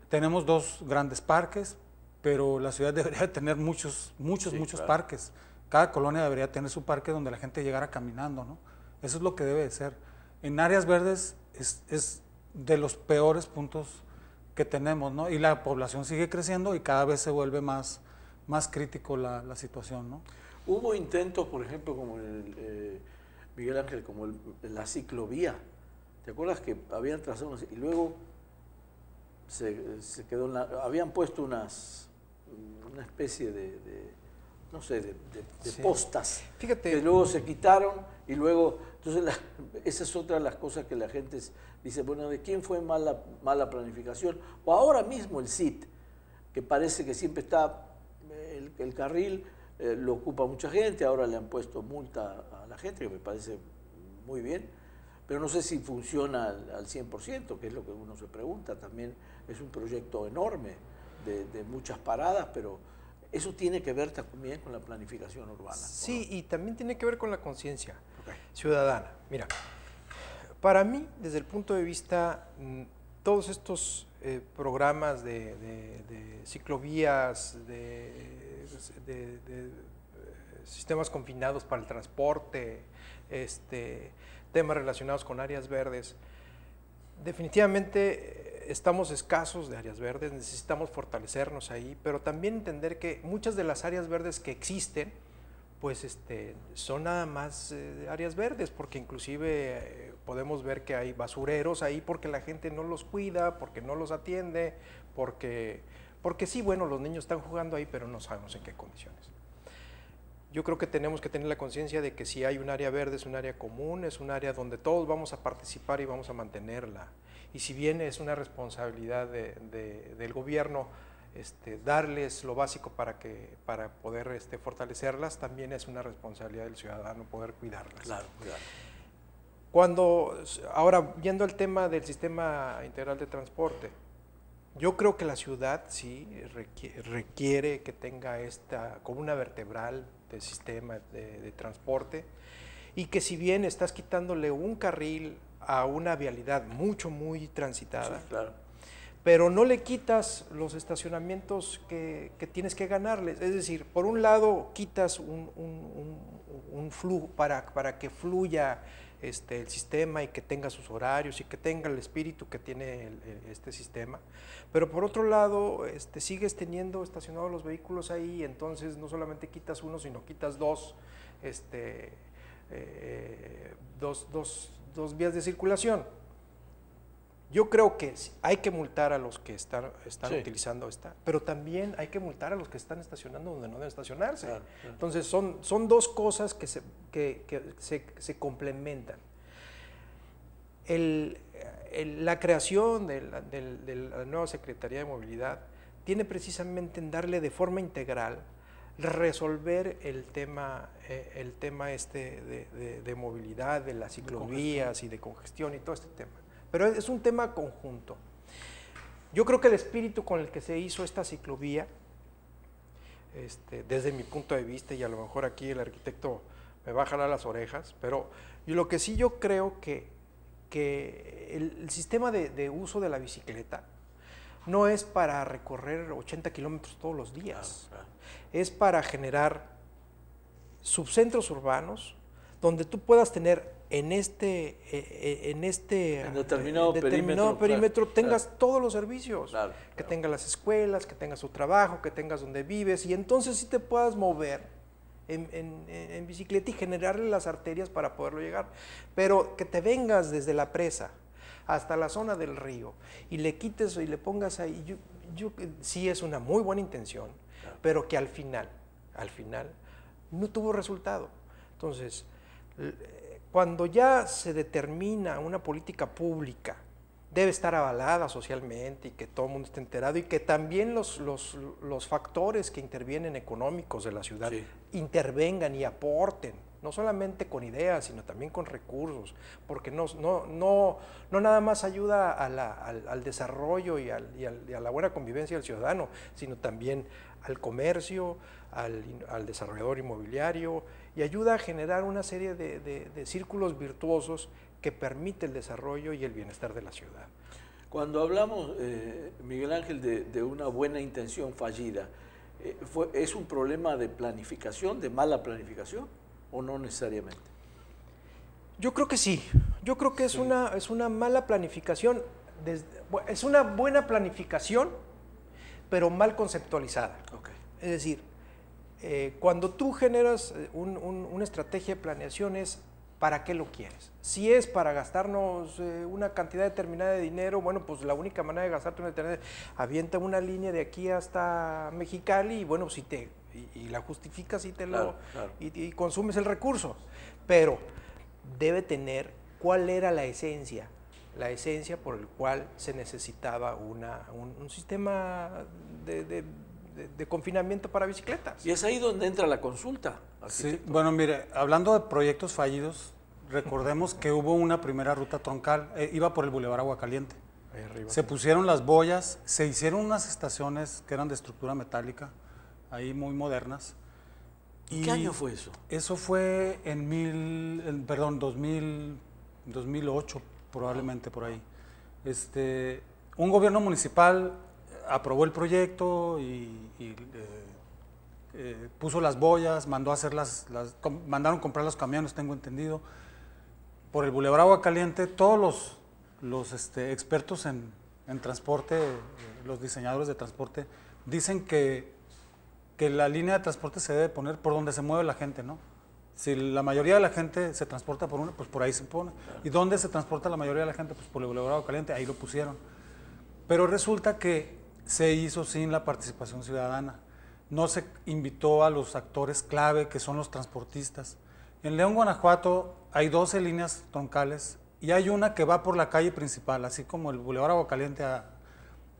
Tenemos 2 grandes parques, pero la ciudad debería tener muchos claro, parques. Cada colonia debería tener su parque donde la gente llegara caminando, ¿no? Eso es lo que debe de ser. En áreas verdes es de los peores puntos que tenemos, ¿no? Y la población sigue creciendo y cada vez se vuelve más crítico la situación, ¿no? Hubo intentos, por ejemplo, como Miguel Ángel, como la ciclovía. ¿Te acuerdas que habían trazado y luego se quedó habían puesto una especie de no sé, de Sí. postas, Fíjate. que luego se quitaron y luego, entonces esa es otra de las cosas que la gente dice, bueno, ¿de quién fue mala planificación? O ahora mismo el CIT, que parece que siempre está, el carril lo ocupa mucha gente, ahora le han puesto multa a la gente, que me parece muy bien, pero no sé si funciona al 100%, que es lo que uno se pregunta. También es un proyecto enorme de muchas paradas, pero eso tiene que ver también con la planificación urbana. Sí, y también tiene que ver con la conciencia Okay. ciudadana. Mira, para mí, desde el punto de vista, todos estos programas de ciclovías, de sistemas confinados para el transporte, temas relacionados con áreas verdes, definitivamente estamos escasos de áreas verdes, necesitamos fortalecernos ahí, pero también entender que muchas de las áreas verdes que existen, pues son nada más áreas verdes, porque inclusive podemos ver que hay basureros ahí porque la gente no los cuida, porque no los atiende, porque sí, bueno, los niños están jugando ahí, pero no sabemos en qué condiciones. Yo creo que tenemos que tener la conciencia de que si hay un área verde es un área común, es un área donde todos vamos a participar y vamos a mantenerla. Y si bien es una responsabilidad del gobierno darles lo básico para poder fortalecerlas, también es una responsabilidad del ciudadano poder cuidarlas. Claro, claro. Ahora, viendo el tema del sistema integral de transporte, yo creo que la ciudad sí requiere que tenga esta columna vertebral del sistema de transporte, y que si bien estás quitándole un carril a una vialidad muy transitada, Sí, claro. pero no le quitas los estacionamientos que tienes que ganarles. Es decir, por un lado quitas un flujo para que fluya el sistema y que tenga sus horarios y que tenga el espíritu que tiene este sistema, pero por otro lado sigues teniendo estacionados los vehículos ahí, entonces no solamente quitas uno, sino quitas dos vías de circulación. Yo creo que hay que multar a los que están Sí. utilizando pero también hay que multar a los que están estacionando donde no deben estacionarse. Claro, claro. Entonces son dos cosas que se complementan. La creación de la nueva Secretaría de Movilidad tiene precisamente en darle de forma integral, resolver el tema de movilidad, de las ciclovías y de congestión y todo este tema. Pero es un tema conjunto. Yo creo que el espíritu con el que se hizo esta ciclovía, desde mi punto de vista, y a lo mejor aquí el arquitecto me va a jalar las orejas, pero lo que sí yo creo que el sistema de uso de la bicicleta no es para recorrer 80 kilómetros todos los días, Claro. es para generar subcentros urbanos donde tú puedas tener en determinado perímetro tengas claro. todos los servicios, Claro, que claro. tengas las escuelas, que tengas tu trabajo, que tengas donde vives, y entonces sí te puedas mover en bicicleta y generarle las arterias para poderlo llegar. Pero que te vengas desde la presa hasta la zona del río y le quites y le pongas ahí, sí es una muy buena intención, Claro. pero que al final no tuvo resultado. Entonces, cuando ya se determina una política pública, debe estar avalada socialmente y que todo el mundo esté enterado, y que también los factores que intervienen económicos de la ciudad Sí. intervengan y aporten, no solamente con ideas, sino también con recursos, porque no nada más ayuda al desarrollo y a la buena convivencia del ciudadano, sino también al comercio, al desarrollador inmobiliario, y ayuda a generar una serie de círculos virtuosos que permite el desarrollo y el bienestar de la ciudad. Cuando hablamos, Miguel Ángel, de una buena intención fallida, ¿es un problema de planificación, de mala planificación, o no necesariamente? Yo creo que sí, yo creo que es una mala planificación. es una buena planificación, pero mal conceptualizada. Ok. Es decir, cuando tú generas una estrategia de planeación es ¿para qué lo quieres? Si es para gastarnos una cantidad determinada de dinero, bueno, pues la única manera de gastarte una determinada, avienta una línea de aquí hasta Mexicali y bueno, si y la justificas y Claro. y consumes el recurso. Pero debe tener cuál era la esencia por el cual se necesitaba un sistema de confinamiento para bicicletas. Y es ahí donde entra la consulta. Sí, bueno, mire, hablando de proyectos fallidos, recordemos que hubo una primera ruta troncal, iba por el Boulevard Aguacaliente. Ahí arriba. Se pusieron las boyas, se hicieron unas estaciones que eran de estructura metálica, ahí muy modernas. ¿Y qué año fue eso? Eso fue en 2008, probablemente por ahí. Un gobierno municipal aprobó el proyecto y puso las boyas, mandó a hacer mandaron comprar los camiones, tengo entendido. Por el Boulevard Aguacaliente, todos los expertos en transporte, los diseñadores de transporte, dicen que la línea de transporte se debe poner por donde se mueve la gente, ¿no? Si la mayoría de la gente se transporta por una, pues por ahí se pone. Claro. ¿Y dónde se transporta la mayoría de la gente? Pues por el Boulevard Aguacaliente, ahí lo pusieron. Pero resulta que se hizo sin la participación ciudadana. No se invitó a los actores clave, que son los transportistas. En León, Guanajuato, hay 12 líneas troncales y hay una que va por la calle principal, así como el Boulevard Aguacaliente,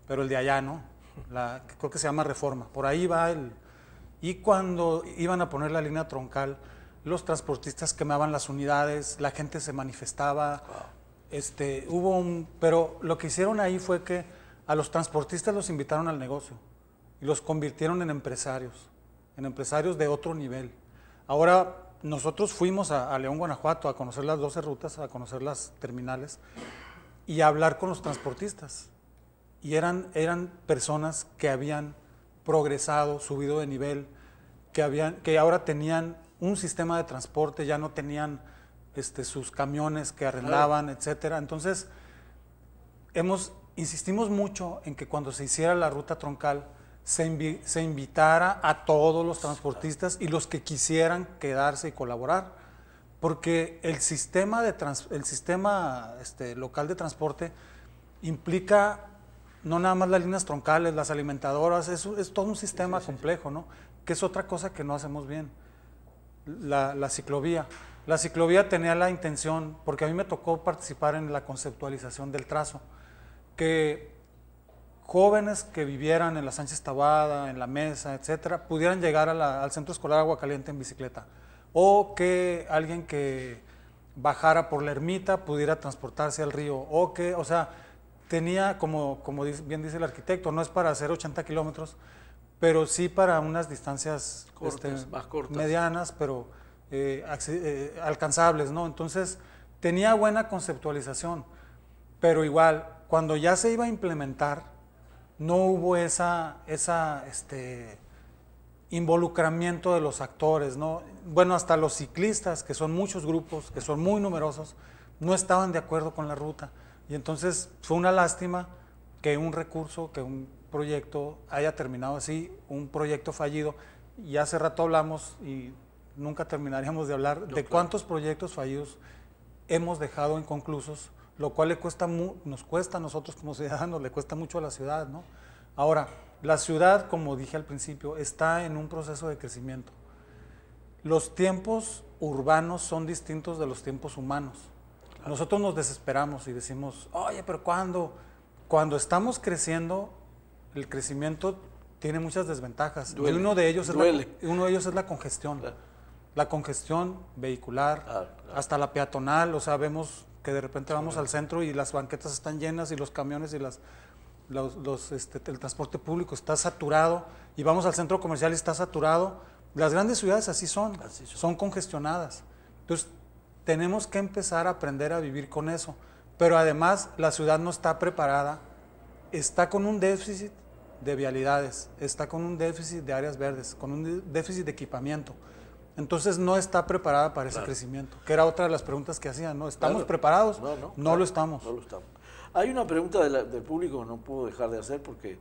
pero el de allá, ¿no? Creo que se llama Reforma. Por ahí va Y cuando iban a poner la línea troncal, los transportistas quemaban las unidades, la gente se manifestaba. Wow. Pero lo que hicieron ahí fue que a los transportistas los invitaron al negocio y los convirtieron en empresarios de otro nivel. Ahora, nosotros fuimos a León, Guanajuato, a conocer las 12 rutas, a conocer las terminales y a hablar con los transportistas. Y eran personas que habían progresado, subido de nivel, que ahora tenían un sistema de transporte, ya no tenían sus camiones que arrendaban, etcétera. Entonces, insistimos mucho en que cuando se hiciera la ruta troncal, se invitara a todos los transportistas y los que quisieran quedarse y colaborar, porque el sistema local de transporte implica no nada más las líneas troncales, las alimentadoras, es todo un sistema complejo, ¿no? Que es otra cosa que no hacemos bien. La ciclovía. La ciclovía tenía la intención, porque a mí me tocó participar en la conceptualización del trazo, que jóvenes que vivieran en la Sánchez Taboada, en la Mesa, etcétera, pudieran llegar al centro escolar Aguacaliente en bicicleta, o que alguien que bajara por la Ermita pudiera transportarse al río, o sea, tenía, como bien dice el arquitecto, no es para hacer 80 kilómetros, pero sí para unas distancias más cortas, medianas, pero alcanzables, ¿no? Entonces, tenía buena conceptualización, pero igual, cuando ya se iba a implementar, no hubo involucramiento de los actores, ¿no? Bueno, hasta los ciclistas, que son muchos grupos, que son muy numerosos, no estaban de acuerdo con la ruta. Y entonces fue una lástima que un recurso, que un proyecto haya terminado así, un proyecto fallido. Y hace rato hablamos y nunca terminaríamos de hablar de cuántos proyectos fallidos hemos dejado inconclusos, lo cual nos cuesta a nosotros como ciudadanos, le cuesta mucho a la ciudad, ¿no? Ahora, la ciudad, como dije al principio, está en un proceso de crecimiento. Los tiempos urbanos son distintos de los tiempos humanos. Claro. Nosotros nos desesperamos y decimos, oye, pero ¿cuándo? Cuando estamos creciendo, el crecimiento tiene muchas desventajas. Duele, y uno de ellos es la congestión. Claro. La congestión vehicular, hasta la peatonal, o sea, vemos que de repente vamos al centro y las banquetas están llenas y los camiones y el transporte público está saturado, y vamos al centro comercial y está saturado. Las grandes ciudades así son congestionadas. Entonces, tenemos que empezar a aprender a vivir con eso. Pero además, la ciudad no está preparada, está con un déficit de vialidades, está con un déficit de áreas verdes, con un déficit de equipamiento. Entonces no está preparada para ese crecimiento, que era otra de las preguntas que hacían, ¿no? ¿Estamos preparados? No lo estamos. No lo estamos. Hay una pregunta del público que no puedo dejar de hacer porque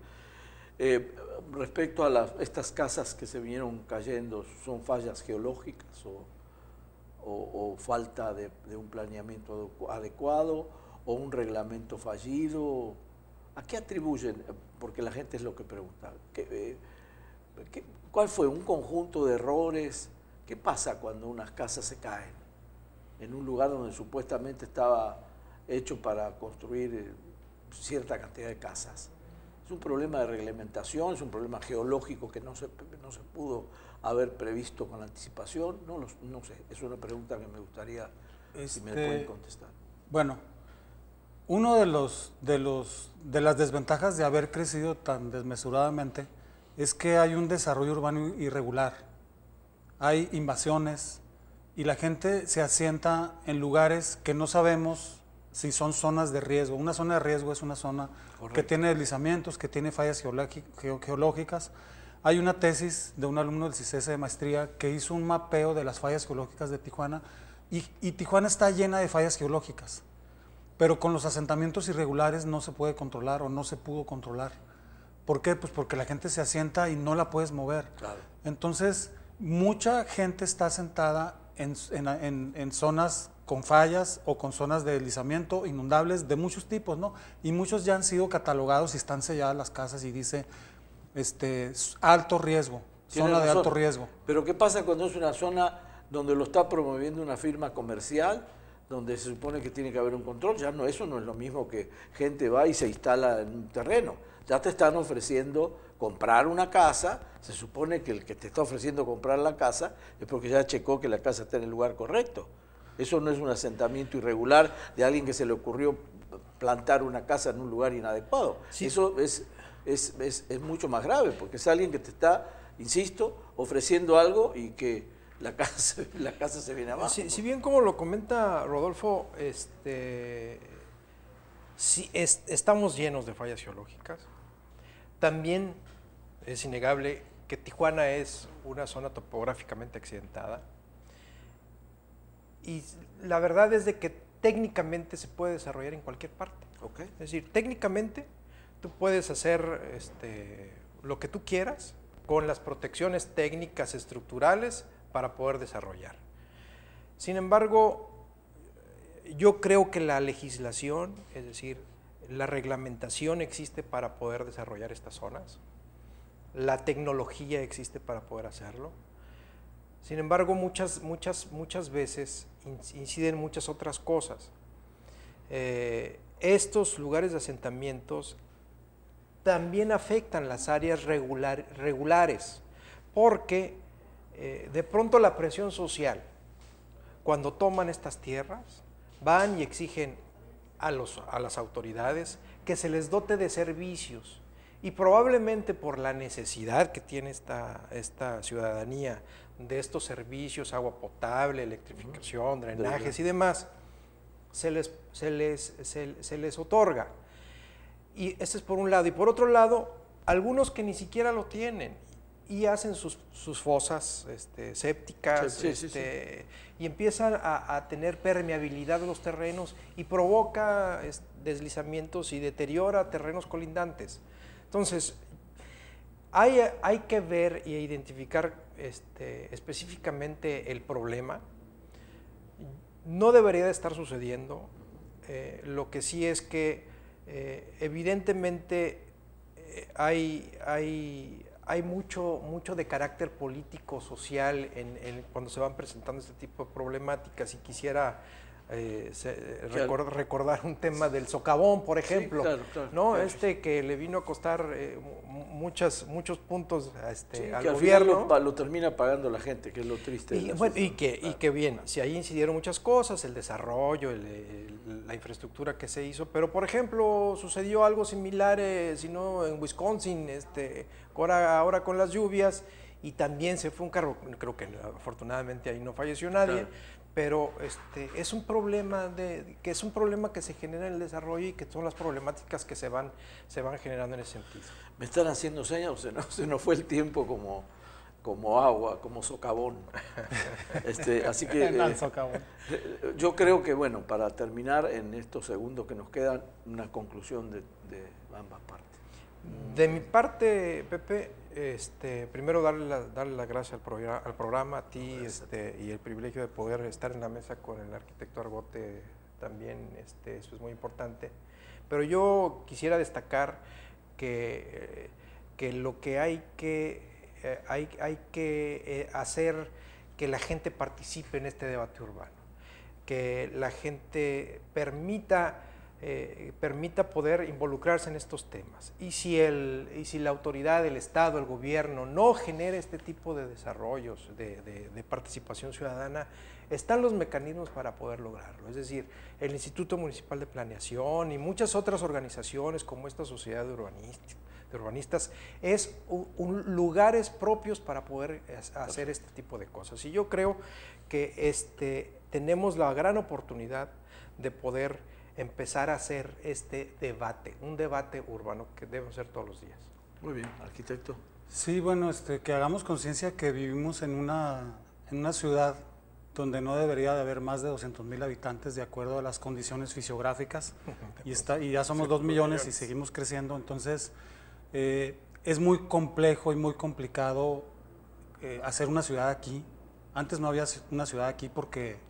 respecto a estas casas que se vinieron cayendo, ¿son fallas geológicas o falta de un planeamiento adecuado o un reglamento fallido? ¿A qué atribuyen? Porque la gente es lo que pregunta. ¿Cuál fue? ¿Un conjunto de errores? ¿Qué pasa cuando unas casas se caen en un lugar donde supuestamente estaba hecho para construir cierta cantidad de casas? ¿Es un problema de reglamentación? ¿Es un problema geológico que no se pudo haber previsto con anticipación? No sé, es una pregunta que me gustaría si me pueden contestar. Bueno, uno de las desventajas de haber crecido tan desmesuradamente es que hay un desarrollo urbano irregular, hay invasiones y la gente se asienta en lugares que no sabemos si son zonas de riesgo. Una zona de riesgo es una zona que tiene deslizamientos, que tiene fallas geológicas. Hay una tesis de un alumno del CICESE de maestría que hizo un mapeo de las fallas geológicas de Tijuana y Tijuana está llena de fallas geológicas, pero con los asentamientos irregulares no se puede controlar o no se pudo controlar. ¿Por qué? Pues porque la gente se asienta y no la puedes mover. Claro. Entonces, mucha gente está asentada en zonas con fallas o con zonas de deslizamiento, inundables de muchos tipos, ¿no? Y muchos ya han sido catalogados y están selladas las casas y dice alto riesgo, zona de alto riesgo. Pero ¿qué pasa cuando es una zona donde lo está promoviendo una firma comercial, donde se supone que tiene que haber un control? Ya no, eso no es lo mismo que gente va y se instala en un terreno. Ya te están ofreciendo comprar una casa, se supone que el que te está ofreciendo comprar la casa es porque ya checó que la casa está en el lugar correcto. Eso no es un asentamiento irregular de alguien que se le ocurrió plantar una casa en un lugar inadecuado. Sí. Eso es mucho más grave, porque es alguien que te está, insisto, ofreciendo algo y que la casa se viene abajo. Si bien como lo comenta Rodolfo, estamos llenos de fallas geológicas. También es innegable que Tijuana es una zona topográficamente accidentada. Y la verdad es de que técnicamente se puede desarrollar en cualquier parte. Okay. Es decir, técnicamente tú puedes hacer lo que tú quieras con las protecciones técnicas estructurales para poder desarrollar. Sin embargo, yo creo que la legislación, es decir, la reglamentación existe para poder desarrollar estas zonas, la tecnología existe para poder hacerlo. Sin embargo, muchas veces inciden muchas otras cosas. Estos lugares de asentamientos también afectan las áreas regulares, porque de pronto la presión social, cuando toman estas tierras, van y exigen a las autoridades que se les dote de servicios, y probablemente por la necesidad que tiene esta ciudadanía de estos servicios, agua potable, electrificación, drenajes y demás, se les otorga. Y ese es por un lado. Y por otro lado, algunos que ni siquiera lo tienen y hacen sus fosas sépticas, y empiezan a tener permeabilidad de los terrenos y provoca deslizamientos y deteriora terrenos colindantes. Entonces, hay que ver y identificar específicamente el problema. No debería de estar sucediendo. Lo que sí es que evidentemente hay mucho de carácter político, social, cuando se van presentando este tipo de problemáticas, y quisiera recordar un tema del socavón, por ejemplo, sí, claro, ¿no? Claro. Que le vino a costar muchos puntos al gobierno. Lo termina pagando la gente, que es lo triste. Y que bien, si ahí incidieron muchas cosas, el desarrollo, la infraestructura que se hizo, pero por ejemplo sucedió algo similar, sino en Wisconsin, ahora con las lluvias, y también se fue un carro, creo que afortunadamente ahí no falleció nadie. Claro. Pero es un problema que se genera en el desarrollo, y que son las problemáticas que se van generando en ese sentido. Me están haciendo señas, se nos fue el tiempo como agua, como socavón. Así que Al socavón. yo creo que, bueno, para terminar en estos segundos que nos quedan, una conclusión de ambas partes. De mi parte, Pepe, primero darle las gracias al programa, a ti, y el privilegio de poder estar en la mesa con el arquitecto Argote también, eso es muy importante. Pero yo quisiera destacar que lo que hay que hacer que la gente participe en este debate urbano, que la gente permita poder involucrarse en estos temas. Y si la autoridad, el Estado, el gobierno no genera este tipo de desarrollos de participación ciudadana, están los mecanismos para poder lograrlo. Es decir, el Instituto Municipal de Planeación y muchas otras organizaciones como esta Sociedad de Urbanistas es lugares propios para poder hacer este tipo de cosas. Y yo creo que tenemos la gran oportunidad de poder empezar a hacer este debate, un debate urbano que debe ser todos los días. Muy bien, arquitecto. Sí, bueno, que hagamos conciencia que vivimos en una ciudad donde no debería de haber más de 200,000 habitantes de acuerdo a las condiciones fisiográficas, y ya somos 2 millones y seguimos creciendo. Entonces es muy complejo y muy complicado hacer una ciudad aquí. Antes no había una ciudad aquí porque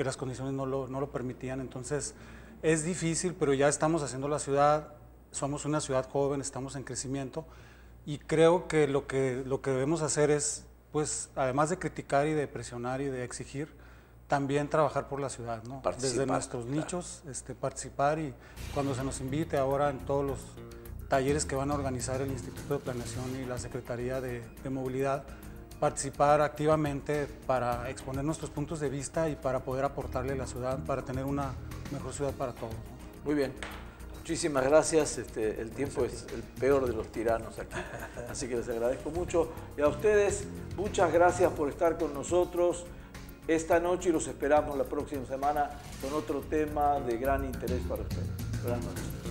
las condiciones no lo permitían. Entonces es difícil, pero ya estamos haciendo la ciudad, somos una ciudad joven, estamos en crecimiento, y creo que lo que debemos hacer es, pues, además de criticar y de presionar y de exigir, también trabajar por la ciudad, ¿no? Desde nuestros nichos, participar, y cuando se nos invite ahora en todos los talleres que van a organizar el Instituto de Planeación y la Secretaría de Movilidad, participar activamente para exponer nuestros puntos de vista y para poder aportarle a la ciudad, para tener una mejor ciudad para todos, ¿no? Muy bien. Muchísimas gracias. El tiempo es el peor de los tiranos aquí, así que les agradezco mucho. Y a ustedes, muchas gracias por estar con nosotros esta noche, y los esperamos la próxima semana con otro tema de gran interés para ustedes. Buenas noches.